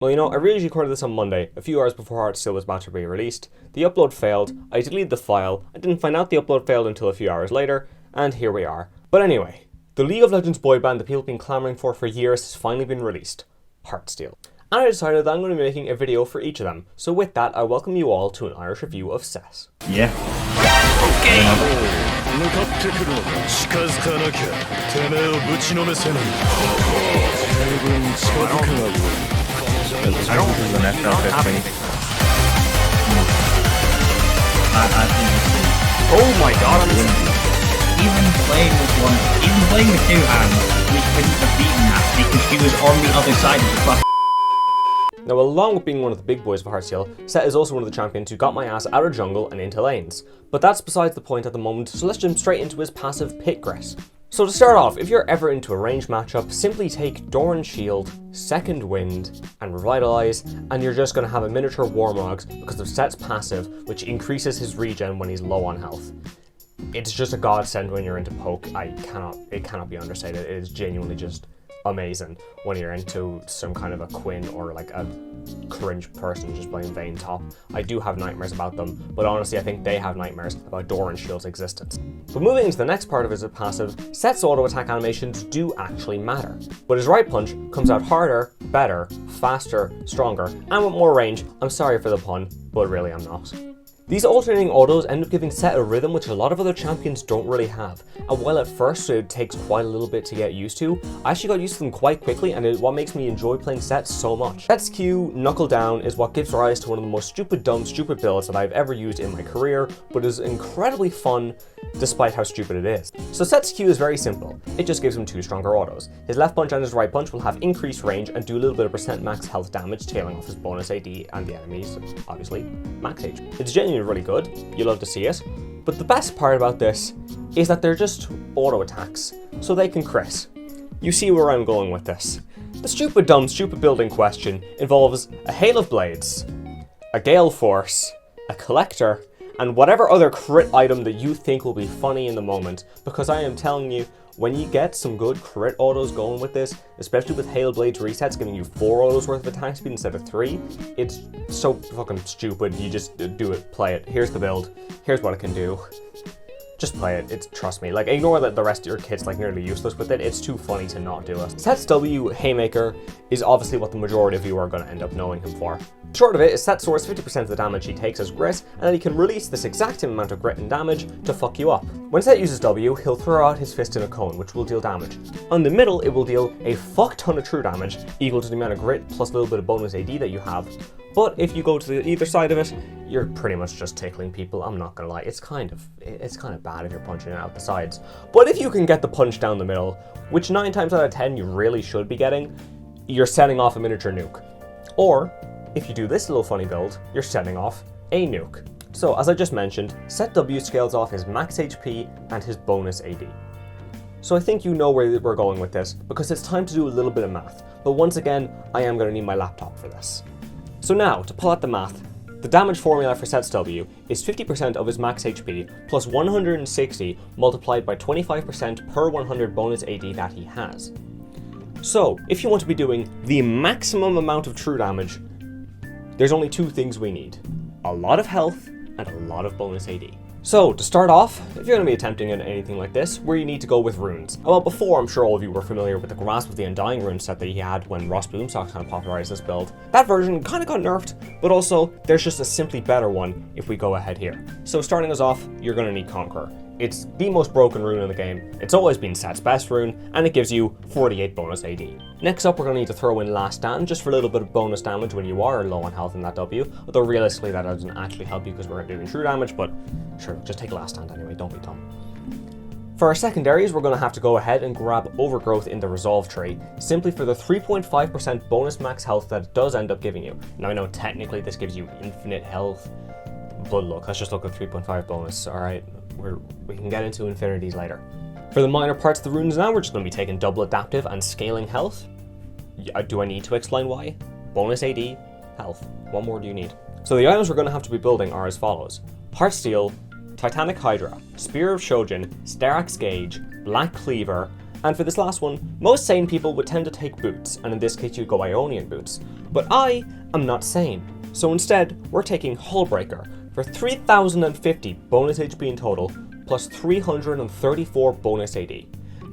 Well, I really recorded this on Monday, a few hours before Heartsteel was about to be released. The upload failed, I deleted the file, I didn't find out the upload failed until a few hours later, and here we are. But anyway, the League of Legends boy band that people have been clamouring for years has finally been released, Heartsteel. And I decided that I'm going to be making a video for each of them, so with that I welcome you all to an Irish review of Sett. Yeah. I don't think the next outfit thing. I think it's Oh my god, even playing with two hands, we couldn't have beaten that because she was on the other side of the fuck. Now, along with being one of the big boys of Heartsteel, Sett is also one of the champions who got my ass out of jungle and into lanes. But that's besides the point at the moment, so let's jump straight into his passive Pit Grit. So to start off, if you're ever into a ranged matchup, simply take Doran's Shield, Second Wind, and Revitalize, and you're just going to have a miniature Warmogs because of Sett's passive, which increases his regen when he's low on health. It's just a godsend when you're into poke. It cannot be understated. It is genuinely just amazing when you're into some kind of a Quinn or like a cringe person just playing Vayne top. I do have nightmares about them, but honestly I think they have nightmares about Doran's Shield's existence. But moving into the next part of his passive, Sett's auto attack animations do actually matter. But his right punch comes out harder, better, faster, stronger, and with more range. I'm sorry for the pun, but really I'm not. These alternating autos end up giving Sett a rhythm which a lot of other champions don't really have, and while at first it takes quite a little bit to get used to, I actually got used to them quite quickly, and it's what makes me enjoy playing Sett so much. Sett's Q, Knuckle Down, is what gives rise to one of the most stupid builds that I've ever used in my career, but is incredibly fun despite how stupid it is. So Sett's Q is very simple, it just gives him two stronger autos. His left punch and his right punch will have increased range and do a little bit of percent max health damage, tailing off his bonus AD and the enemies, obviously, max HP. It's genuinely really good, you love to see it, but the best part about this is that they're just auto attacks, so they can crit. You see where I'm going with this. The stupid build in question involves a Hail of Blades, a Gale Force, a Collector, and whatever other crit item that you think will be funny in the moment, because I am telling you, when you get some good crit autos going with this, especially with Hail Blades resets giving you 4 autos worth of attack speed instead of 3, it's so fucking stupid. You just do it, play it. Here's the build, here's what it can do. Just play it, trust me. Like, ignore that the rest of your kit's like nearly useless with it, it's too funny to not do it. Sett's W, Haymaker, is obviously what the majority of you are going to end up knowing him for. Short of it is Sett soars 50% of the damage he takes as grit, and then he can release this exact same amount of grit and damage to fuck you up. When Sett uses W, he'll throw out his fist in a cone, which will deal damage. On the middle, it will deal a fuck ton of true damage, equal to the amount of grit plus a little bit of bonus AD that you have. But if you go to the either side of it, you're pretty much just tickling people. I'm not gonna lie, it's kind of bad if you're punching it out the sides. But if you can get the punch down the middle, which 9 times out of 10 you really should be getting, you're setting off a miniature nuke. Or, if you do this little funny build, you're setting off a nuke. So, as I just mentioned, Sett W scales off his max HP and his bonus AD. So I think you know where we're going with this, because it's time to do a little bit of math. But once again, I am going to need my laptop for this. So now, to pull out the math, the damage formula for Sett's W is 50% of his max HP plus 160 multiplied by 25% per 100 bonus AD that he has. So, if you want to be doing the maximum amount of true damage, there's only 2 things we need. A lot of health and a lot of bonus AD. So, to start off, if you're going to be attempting anything like this, where you need to go with runes. Well, before, I'm sure all of you were familiar with the Grasp of the Undying rune set that he had when Ross Boomstock kind of popularized this build. That version kind of got nerfed, but also, there's just a simply better one if we go ahead here. So, starting us off, you're going to need Conqueror. It's the most broken rune in the game, it's always been Sett's best rune, and it gives you 48 bonus AD. Next up, we're going to need to throw in Last Stand, just for a little bit of bonus damage when you are low on health in that W, although realistically that doesn't actually help you because we're doing true damage, but sure, just take Last Stand anyway, don't be dumb. For our secondaries, we're going to have to go ahead and grab Overgrowth in the Resolve tree, simply for the 3.5% bonus max health that it does end up giving you. Now I know technically this gives you infinite health, but look, let's just look at 3.5 bonus, alright? We can get into infinities later. For the minor parts of the runes now, we're just going to be taking double adaptive and scaling health. Do I need to explain why? Bonus AD, health. What more do you need? So the items we're going to have to be building are as follows. Heartsteel, Titanic Hydra, Spear of Shojin, Starax Gauge, Black Cleaver, And for this last one, most sane people would tend to take boots, and in this case you'd go Ionian boots. But I am not sane, so instead we're taking Hullbreaker for 3050 bonus HP in total, plus 334 bonus AD.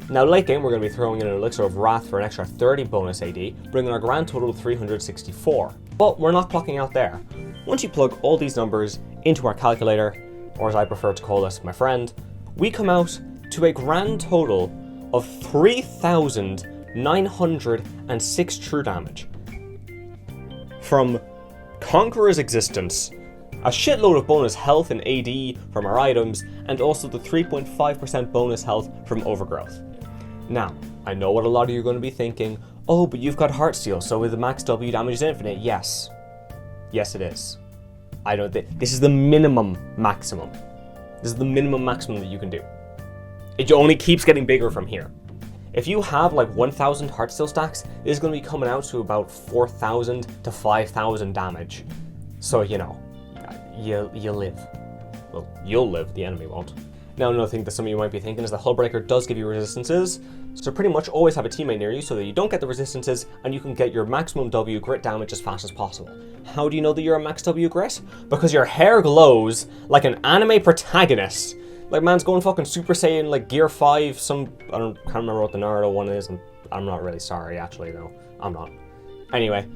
Now late game we're going to be throwing in an Elixir of Wrath for an extra 30 bonus AD, bringing our grand total to 364. But we're not clocking out there. Once you plug all these numbers into our calculator, or as I prefer to call it, my friend, we come out to a grand total of 3,906 true damage. From Conqueror's existence, a shitload of bonus health and AD from our items, and also the 3.5% bonus health from Overgrowth. Now, I know what a lot of you are going to be thinking, oh, but you've got Heartsteel, so with the max W damage is infinite. Yes. Yes, it is. I don't think this is the minimum maximum. This is the minimum maximum that you can do. It only keeps getting bigger from here. If you have like 1,000 Heartsteel stacks, this is going to be coming out to about 4,000 to 5,000 damage. So, you know, you live. Well, you'll live, the enemy won't. Now, another thing that some of you might be thinking is that Hullbreaker does give you resistances, so pretty much always have a teammate near you so that you don't get the resistances and you can get your maximum W grit damage as fast as possible. How do you know that you're a max W grit? Because your hair glows like an anime protagonist. Like, man's going fucking Super Saiyan, like Gear 5, can't remember what the Naruto one is, and I'm not really sorry, actually, no, I'm not. Anyway,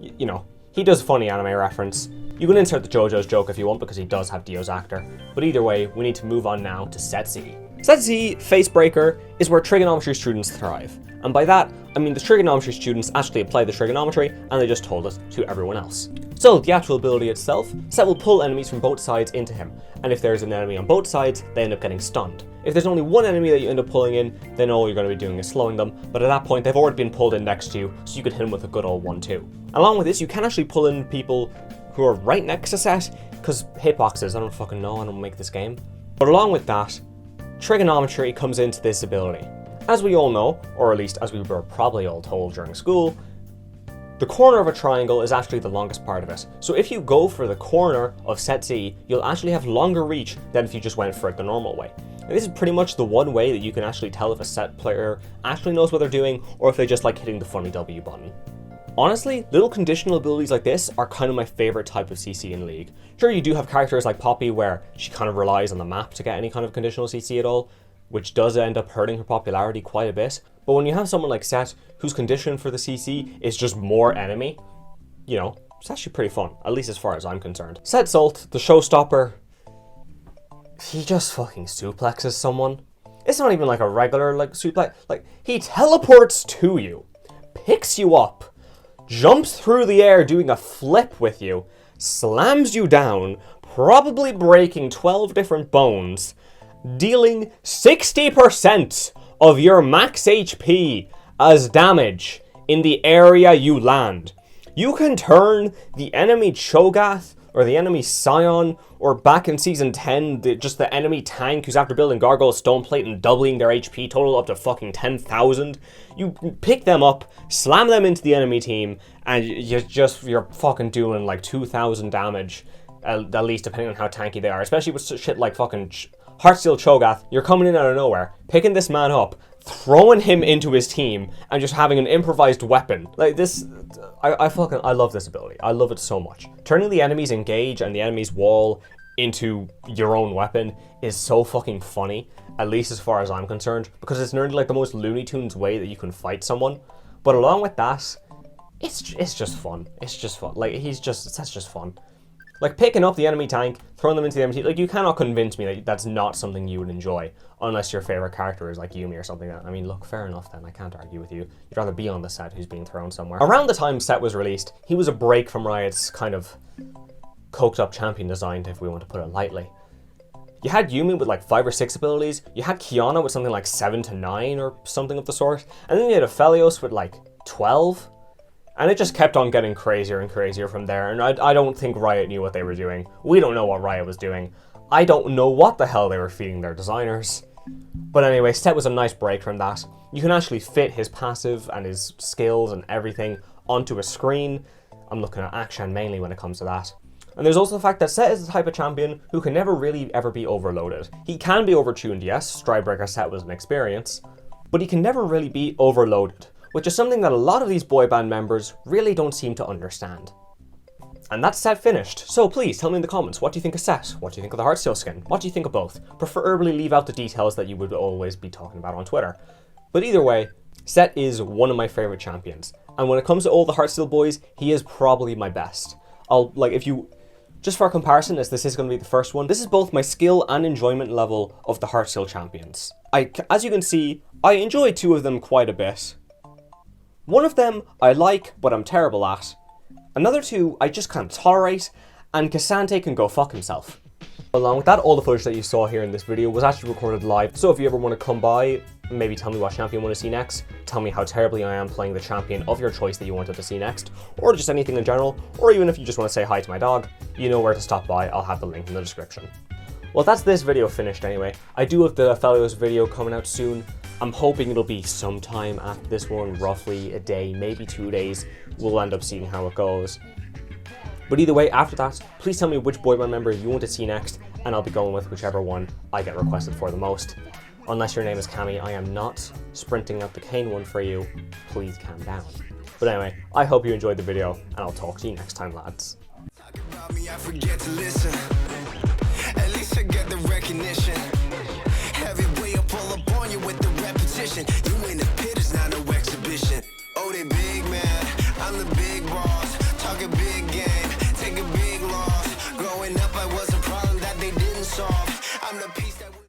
you know, he does funny anime reference. You can insert the JoJo's joke if you want, because he does have Dio's actor. But either way, we need to move on now to Set Z. Set Z, Facebreaker, is where trigonometry students thrive. And by that, I mean the trigonometry students actually apply the trigonometry, and they just told it to everyone else. So, the actual ability itself, Set will pull enemies from both sides into him. And if there's an enemy on both sides, they end up getting stunned. If there's only one enemy that you end up pulling in, then all you're going to be doing is slowing them. But at that point, they've already been pulled in next to you, so you can hit them with a good old 1-2. Along with this, you can actually pull in people who are right next to Set, because hitboxes, I don't fucking know, I don't make this game. But along with that, trigonometry comes into this ability. As we all know, or at least as we were probably all told during school, the corner of a triangle is actually the longest part of it. So if you go for the corner of Set Z, you'll actually have longer reach than if you just went for it the normal way. And this is pretty much the one way that you can actually tell if a Set player actually knows what they're doing, or if they just like hitting the funny W button. Honestly, little conditional abilities like this are kind of my favorite type of CC in League. Sure, you do have characters like Poppy where she kind of relies on the map to get any kind of conditional CC at all, which does end up hurting her popularity quite a bit. But when you have someone like Set, whose condition for the CC is just more enemy, you know, it's actually pretty fun, at least as far as I'm concerned. Set's ult, the showstopper, he just fucking suplexes someone. It's not even like a regular like suplex, like he teleports to you, picks you up, jumps through the air doing a flip with you, slams you down, probably breaking 12 different bones, dealing 60% of your max HP as damage in the area you land. You can turn the enemy Cho'Gath, or the enemy Scion, or back in Season 10, just the enemy tank who's after building Gargoyle Stoneplate and doubling their HP total up to fucking 10,000. You pick them up, slam them into the enemy team, and you're fucking doing like 2,000 damage, at least depending on how tanky they are, especially with shit like fucking Heartsteel Cho'Gath. You're coming in out of nowhere, picking this man up, throwing him into his team, and just having an improvised weapon. Like this, I love this ability. I love it so much. Turning the enemy's engage and the enemy's wall into your own weapon is so fucking funny, at least as far as I'm concerned, because it's nearly like the most Looney Tunes way that you can fight someone. But along with that, it's just fun. It's just fun. Like that's just fun. Like picking up the enemy tank, throwing them into the enemy team, like you cannot convince me that that's not something you would enjoy, unless your favorite character is like Yumi or something. I mean, look, fair enough then, I can't argue with you. You'd rather be on the Set who's being thrown somewhere. Around the time Set was released, he was a break from Riot's kind of coked up champion design, if we want to put it lightly. You had Yumi with like 5 or 6 abilities, you had Kiana with something like 7 to 9 or something of the sort, and then you had Aphelios with like 12. And it just kept on getting crazier and crazier from there, and I don't think Riot knew what they were doing. We don't know what Riot was doing. I don't know what the hell they were feeding their designers. But anyway, Set was a nice break from that. You can actually fit his passive and his skills and everything onto a screen. I'm looking at Akshan mainly when it comes to that. And there's also the fact that Set is the type of champion who can never really ever be overloaded. He can be overtuned, yes, Stridebreaker Set was an experience, but he can never really be overloaded, which is something that a lot of these boy band members really don't seem to understand. And that's Sett finished. So please tell me in the comments, what do you think of Sett? What do you think of the Heartsteel skin? What do you think of both? Preferably leave out the details that you would always be talking about on Twitter. But either way, Sett is one of my favorite champions. And when it comes to all the Heartsteel boys, he is probably my best. Just for comparison, as this is going to be the first one, this is both my skill and enjoyment level of the Heartsteel champions. As you can see, I enjoy two of them quite a bit. One of them I like, but I'm terrible at. Another two I just can't tolerate, and Cassante can go fuck himself. Along with that, all the footage that you saw here in this video was actually recorded live, so if you ever want to come by, maybe tell me what champion you want to see next, tell me how terribly I am playing the champion of your choice that you wanted to see next, or just anything in general, or even if you just want to say hi to my dog, you know where to stop by. I'll have the link in the description. Well, that's this video finished anyway. I do have the Fellows video coming out soon. I'm hoping it'll be sometime after this one, roughly a day, maybe 2 days. We'll end up seeing how it goes. But either way, after that, please tell me which boy band member you want to see next, and I'll be going with whichever one I get requested for the most. Unless your name is Cammy, I am not sprinting up the Kane one for you. Please calm down. But anyway, I hope you enjoyed the video, and I'll talk to you next time, lads. At least I get the recognition. Heavy way up all up on you with the repetition. You in the pit, it's not no exhibition. Oh, they big.